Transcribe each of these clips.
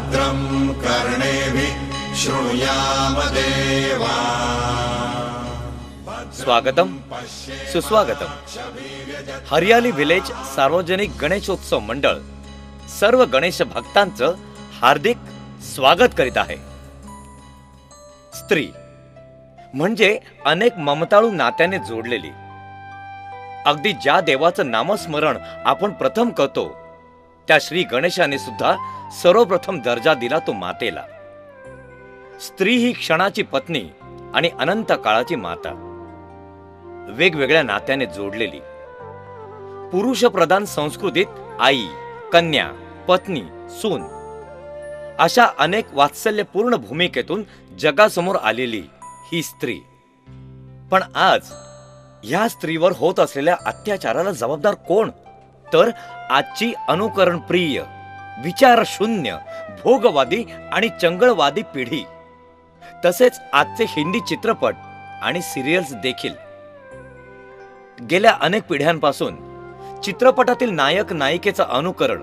भद्रं कर्णेभिः शृणुयाम देवा। स्वागतम सुस्वागतम। हरियाली विलेज सार्वजनिक गणेशोत्सव मंडळ सर्व गणेश भक्तांचं हार्दिक स्वागत करीत आहे। स्त्री म्हणजे अनेक ममताळू नात्याने जोडलेली, अगदी ज्या देवाचं नामस्मरण आपण प्रथम करतो त्या श्री गणेशाने सुद्धा सर्वप्रथम दर्जा दिला तो मातेला। स्त्री ही क्षणाची पत्नी आणि अनंत काळाची माता, वेगवेगळ्या नात्याने जोडलेली। पुरुष प्रधान संस्कृतीत आई, कन्या, पत्नी, सून अशा अनेक वात्सल्यपूर्ण भूमिकेतून जगासमोर आलेली ही स्त्री। पण आज ह्या स्त्रीवर होत असलेल्या अत्याचाराला जबाबदार कोण? तर आजची अनुकरण प्रिय, विचारशून्य, भोगवादी आणि चंगळवादी पिढी, तसेच आजचे हिंदी चित्रपट आणि सिरियल्स देखील। गेल्या अनेक पिढ्यांपासून चित्रपटातील नायक नायिकेचं अनुकरण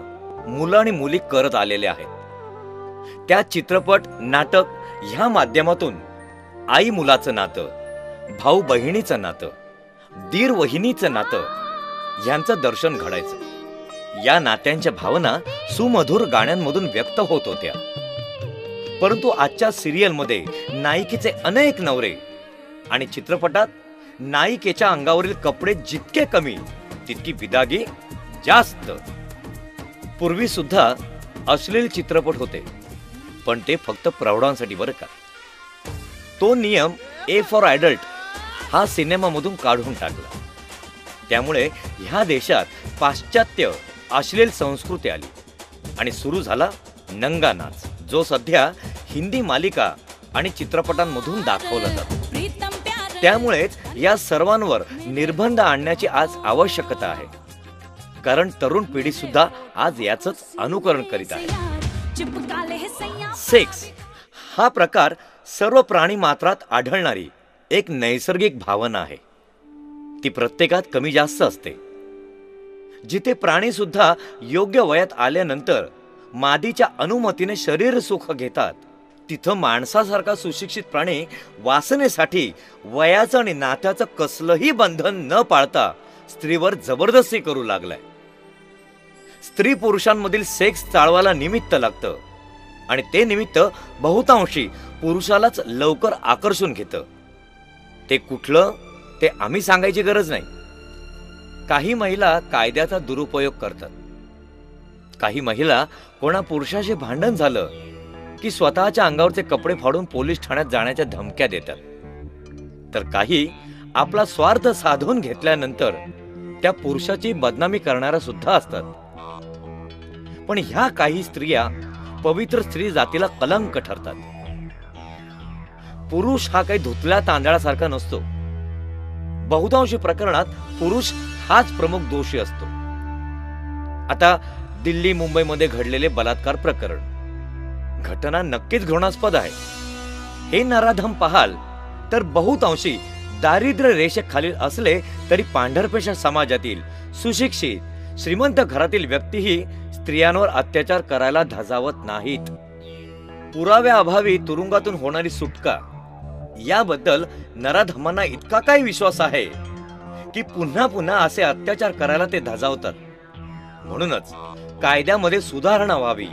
मुलं आणि मुली करत आलेले आहेत। त्या चित्रपट, नाटक ह्या माध्यमातून आई मुलाचं नातं, भाऊ बहिणीचं नातं, दीर वहिनीचं नातं यांचं दर्शन घडायचं। या नात्यांच्या भावना सुमधुर गाण्यांमधून व्यक्त होत होत्या। परंतु आजच्या सिरियलमध्ये नायिकेचे अनेक नवरे आणि चित्रपटात नायिकेच्या अंगावरील कपडे जितके कमी तितकी विदागी जास्त। पूर्वी सुद्धा अश्लील चित्रपट होते, पण ते फक्त प्रौढांसाठी बरं का। तो नियम ए फॉर ॲडल्ट हा सिनेमामधून काढून टाकला। त्यामुळे ह्या देशात पाश्चात्य अश्लील संस्कृती आली आणि सुरू झाला नंगा नाच, जो सध्या हिंदी मालिका आणि चित्रपटांमधून दाखवला जातो। त्यामुळेच या सर्वांवर निर्बंध आणण्याची आज आवश्यकता आहे, कारण तरुण पिढी सुद्धा आज याचंच अनुकरण करीत आहे। सेक्स हा प्रकार सर्व प्राणी मात्रात आढळणारी एक नैसर्गिक भावना आहे। ती प्रत्येकात कमी जास्त असते। जिथे प्राणी सुद्धा योग्य वयात आल्यानंतर मादीच्या अनुमतीने शरीर सुख घेतात, तिथं माणसासारखा सुशिक्षित प्राणी वासनेसाठी वयाचं आणि नात्याचं कसलंही बंधन न पाळता स्त्रीवर जबरदस्ती करू लागलाय। स्त्री पुरुषांमधील सेक्स चालवायला निमित्त लागतं आणि ते निमित्त बहुतांशी पुरुषालाच लवकर आकर्षून घेतं। ते कुठलं ते आम्ही सांगायची गरज नाही। काही महिला कायद्याचा दुरुपयोग करतात। काही महिला कोणा पुरुषाशी भांडण झालं की स्वतःच्या अंगावरचे कपडे फाडून पोलीस ठाण्यात जाण्याच्या धमक्या देतात। तर काही आपला स्वार्थ साधून घेतल्यानंतर त्या पुरुषाची बदनामी करणाऱ्या सुद्धा असतात। पण ह्या काही स्त्रिया पवित्र स्त्री जातीला कलंक ठरतात। पुरुष हा काही धुतल्या तांदळासारखा नसतो। बहुतांशी प्रकरणात पुरुष हाच प्रमुख दोषी असतो। आता दिल्ली मुंबईमध्ये घडलेले बलात्कार प्रकरण, घटना नक्कीच घृणास्पद आहे। हे नराधम पाहाल तर बहुतांशी दारिद्र्य रेषेखालील असले तरी पांढरपेशा समाजातील सुशिक्षित श्रीमंत घरातील व्यक्तीही स्त्रियांवर अत्याचार करायला धजावत नाहीत। पुराव्याअभावी तुरुंगातून होणारी सुटका याबद्दल नराधमांना इतका काही विश्वास आहे की पुन्हा पुन्हा असे अत्याचार करायला ते धजावतात। म्हणूनच कायद्यामध्ये सुधारणा व्हावी,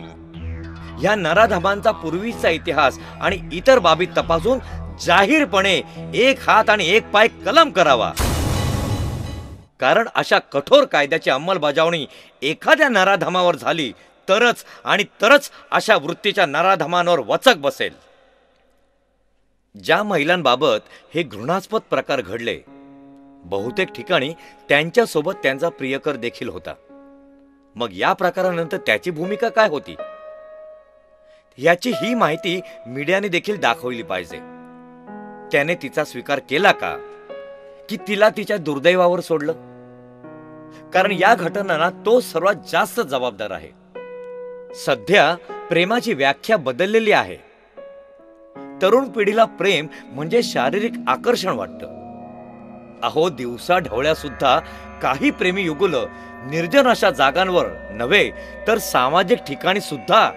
या नराधमांचा पूर्वीचा इतिहास आणि इतर बाबी तपासून जाहीरपणे एक हात आणि एक पाय कलम करावा। कारण अशा कठोर कायद्याची अंमलबजावणी एखाद्या नराधमावर झाली तरच अशा वृत्तीच्या नराधमांवर वचक बसेल। ज्या महिलांबाबत हे घृणास्पद प्रकार घडले, बहुतेक ठिकाणी त्यांच्यासोबत त्यांचा प्रियकर देखील होता। मग या प्रकारानंतर त्याची भूमिका काय होती याची ही माहिती मीडियाने देखील दाखवली पाहिजे। त्याने तिचा स्वीकार केला का, की तिला तिच्या दुर्दैवावर सोडलं? कारण या घटनांना तो सर्वात जास्त जबाबदार आहे। सध्या प्रेमाची व्याख्या बदललेली आहे। तरुण पिढीला प्रेम म्हणजे शारीरिक आकर्षण वाटतं। अहो, दिवसा ढवळ्या सुद्धा काही प्रेमी युगुलं निर्जन अशा जागांवर नव्हे तर सामाजिक ठिकाणी सुद्धा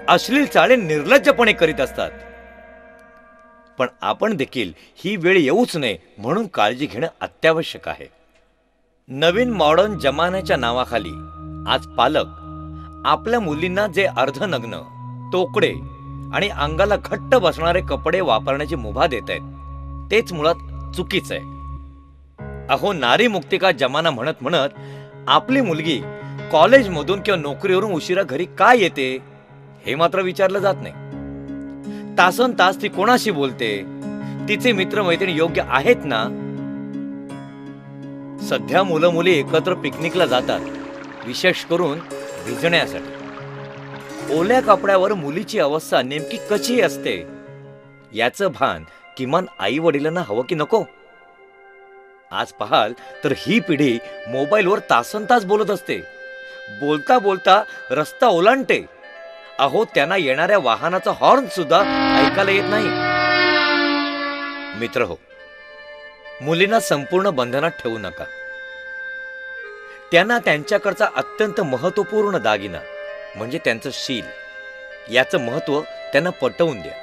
अश्लील चाळे निर्लज्जपणे करीत असतात. पण आपण देखील ही वेळ येऊच नये म्हणून काळजी घेणं अत्यावश्यक आहे. नवीन मॉडर्न जमान्याच्या नावाखाली आज पालक आपल्या मुलींना जे अर्धनग्न, तोकडे आणि अंगाला घट्ट बसणारे कपडे वापरण्याची मुभा देत आहेत तेच मुळात चुकीचं आहे. अहो, नारी मुक्ती का जमाना म्हणत म्हणत आपली मुलगी कॉलेजमधून किंवा नोकरीवरून उशिरा घरी का येते हे मात्र विचारलं जात नाही. तासन तास ती कोणाशी बोलते, तिचे मित्रमैत्रिणी योग्य आहेत ना. सध्या मुलं मुली एकत्र पिकनिकला जातात, विशेष करून भिजण्यासाठी. ओल्या कपड्यावर मुलीची अवस्था नेमकी कशी असते याचं भान किमान आई वडिलांना हवं की नको. आज पाहाल तर ही पिढी मोबाईलवर तासनतास बोलत असते, बोलता बोलता रस्ता ओलांडते. अहो, त्यांना येणाऱ्या वाहनाचा हॉर्न सुद्धा ऐकायला येत नाही. मित्र हो, मुलींना संपूर्ण बंधनात ठेवू नका. त्यांना त्यांच्याकडचा अत्यंत महत्वपूर्ण दागिना म्हणजे त्यांचं शील याचं महत्व त्यांना पटवून द्या.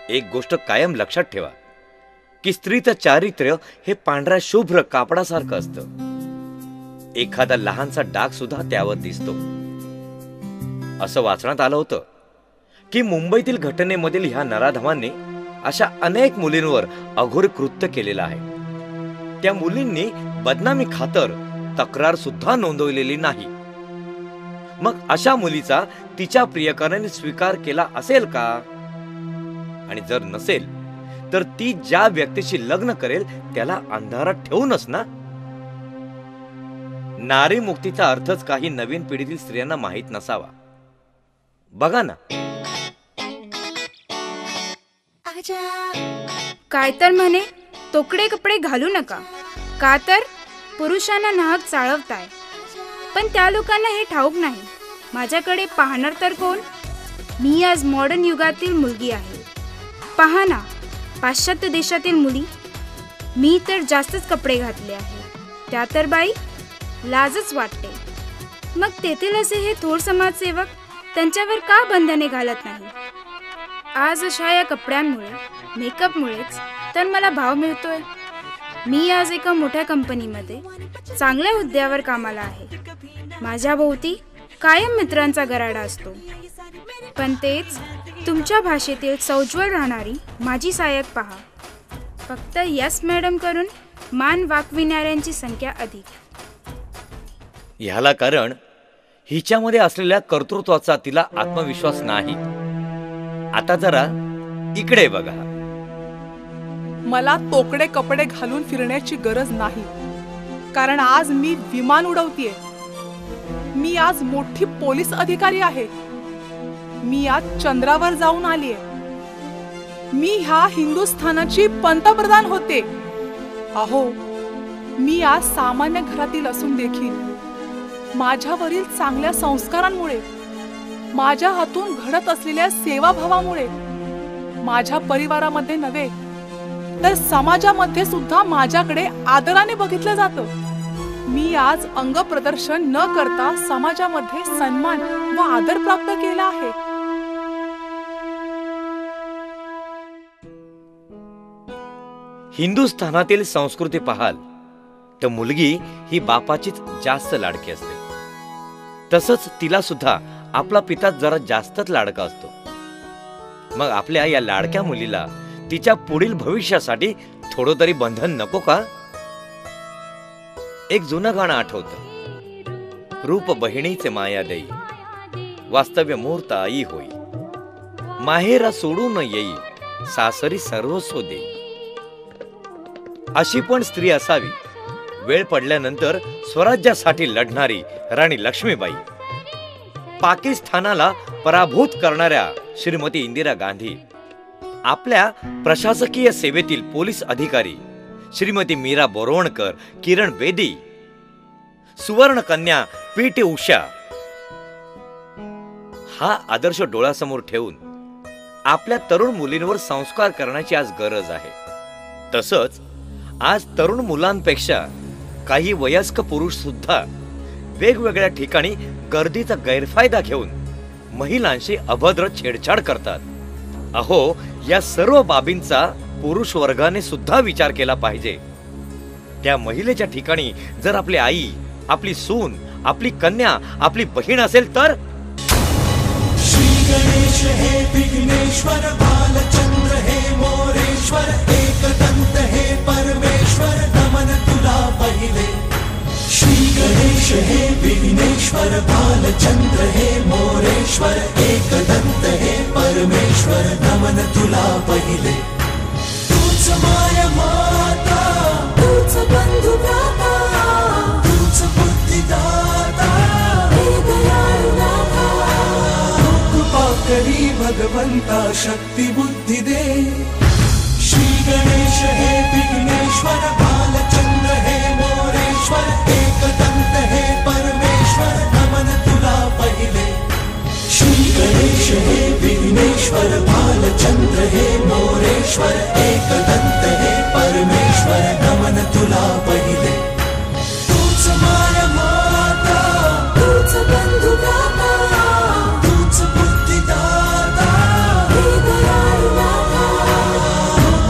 एक गोष्ट कायम लक्षात ठेवा की स्त्रीचं चारित्र्य हे पांढऱ्या शुभ्र कापडासारखं असतं. एखादा लहानसा डाग सुद्धा त्यावर दिसतो. असं वाचण्यात आलं होतं की मुंबईतील घटनेमधील ह्या नराधमांनी अशा अनेक मुलींवर अघोर कृत्य केलेलं आहे. त्या मुलींनी बदनामी खातर तक्रार सुद्धा नोंदवलेली नाही. मग अशा मुलीचा तिच्या प्रियकराने स्वीकार केला असेल का? आणि जर नसेल तर ती ज्या व्यक्तीशी लग्न करेल त्याला अंधारात ठेवूनच ना. नारी मुक्तीचा अर्थच काही नवीन पिढीतील स्त्रियांना माहीत नसावा. बघा ना. काय तर म्हणे तोकडे कपडे घालू नका, का तर पुरुषांना नाहक चाळवताय. पण त्या लोकांना हे ठाऊक नाही माझ्याकडे पाहणार तर कोण. मी आज मॉडर्न युगातील मुलगी आहे. पहा ना, पाश्चात्य देशातील मुली. मी तर जास्तच कपडे घातले आहे. त्या तर बाई लाजच वाटते. मग तेथील असे हे थोर समाजसेवक त्यांच्यावर का बंधने घालत नाही? आज अशा या कपड्यांमुळे, मेकअपमुळेच तर मला भाव मिळतोय. मी आज एका मोठ्या कंपनीमध्ये चांगल्या हुद्द्यावर कामाला आहे. माझ्या भोवती कायम मित्रांचा गराडा असतो. पण तेच तुमच्या भाषेतील सौज्वल राहणारी माझी सहाय्यक पहा. फक्त यस मॅडम करून मान वाकविणाऱ्यांची संख्या अधिक. ह्याला कारण हिच्यामध्ये असलेल्या कर्तृत्वाचा तिला आत्मविश्वास नाही. आता जरा इकडे बघा. मला तोकडे कपडे घालून फिरण्याची गरज नाही, कारण आज मी विमान उडवतीये. मी आज मोठी पोलीस अधिकारी आहे. मी आज चंद्रावर जाऊन आलीये. मी ह्या हिंदुस्थानाची पंतप्रधान होते. अहो, मी आज सामान्य घरातील असून देखील माझ्यावरील चांगल्या संस्कारांमुळे, माझ्या हातून घडत असलेल्या सेवाभावामुळे माझ्या परिवारामध्ये नव्हे तर समाजामध्ये सुद्धा माझ्याकडे आदराने बघितलं जातं. मी आज अंग प्रदर्शन न करता समाजामध्ये सन्मान व आदर प्राप्त केला आहे. हिंदुस्थानातील संस्कृती पाहाल तर मुलगी ही बापाचीच जास्त लाडकी असते. तसंच तिला सुद्धा आपला पिता जरा जास्तच लाडका असतो. मग आपल्या या लाडक्या मुलीला तिच्या पुढील भविष्यासाठी थोडं तरी बंधन नको का? एक जुनं गाणं आठवतं. रूप बहिणीचे माया देई, वास्तव्य मूर्त आई होई. माहेरा सोडून येई, सासरी सर्वस्व देई. अशी पण स्त्री असावी, वेळ पडल्यानंतर स्वराज्यासाठी लढणारी राणी लक्ष्मीबाई. पाकिस्तानाला पराभूत करणाऱ्या श्रीमती इंदिरा गांधी. आपल्या प्रशासकीय सेवेतील पोलीस अधिकारी श्रीमती मीरा बोरवणकर, किरण बेदी, सुवर्ण कन्या पी.टी. उषा. हा आदर्श डोळ्यासमोर ठेवून आपल्या तरुण मुलींवर संस्कार करण्याची आज गरज आहे. तसंच आज तरुण मुलांपेक्षा काही वयस्क पुरुष सुद्धा वेगवेगळ्या ठिकाणी गर्दीचा गैरफायदा घेऊन महिलांशी अभद्र छेडछाड करतात. अहो, या सर्व बाबींचा पुरुष वर्गाने सुद्धा विचार केला पाहिजे. त्या महिलेच्या ठिकाणी जर आपली आई, आपली सून, आपली कन्या, आपली बहीण असेल तर श्री गणेश हे विघ्नेश्वर, बालचंद्र हे मोरेश्वर, एकदंत हे परमेश्वर, नमन तुला पहिले. श्री गणेश हे विघ्नेश्वर, बालचंद्र हे मोरेश्वर, एकदंत हे परमेश्वर, नमन तुला पहिले. तूच माय माता, तूच बंधु भ्राता, तूच बुद्धिदाता, हे दयाळु नाथा. कृपा करी भगवंता, शक्ती बुद्धी दे. श्री गणेश हे विघ्नेश्वर, बालचंद्र हे मोरेश्वर, एकदंत हे परमेश्वर, नमन तुला पहिले. श्री गणेश हे विघ्नेश्वर, बालचंद्र हे मोरेश्वर, एकदंत हे परमेश्वर, नमन तुला पहिले. तूच माय माता, तूच बंधु भ्राता, तूच बुद्धिदाता, हे दयाळु नाथा.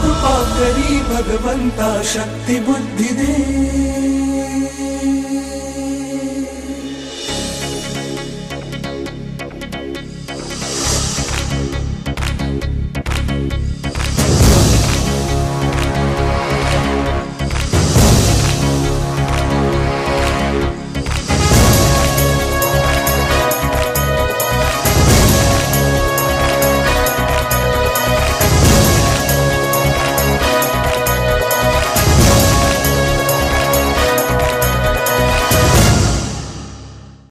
कृपा करी भगवंता, शक्ती बुद्धी दे.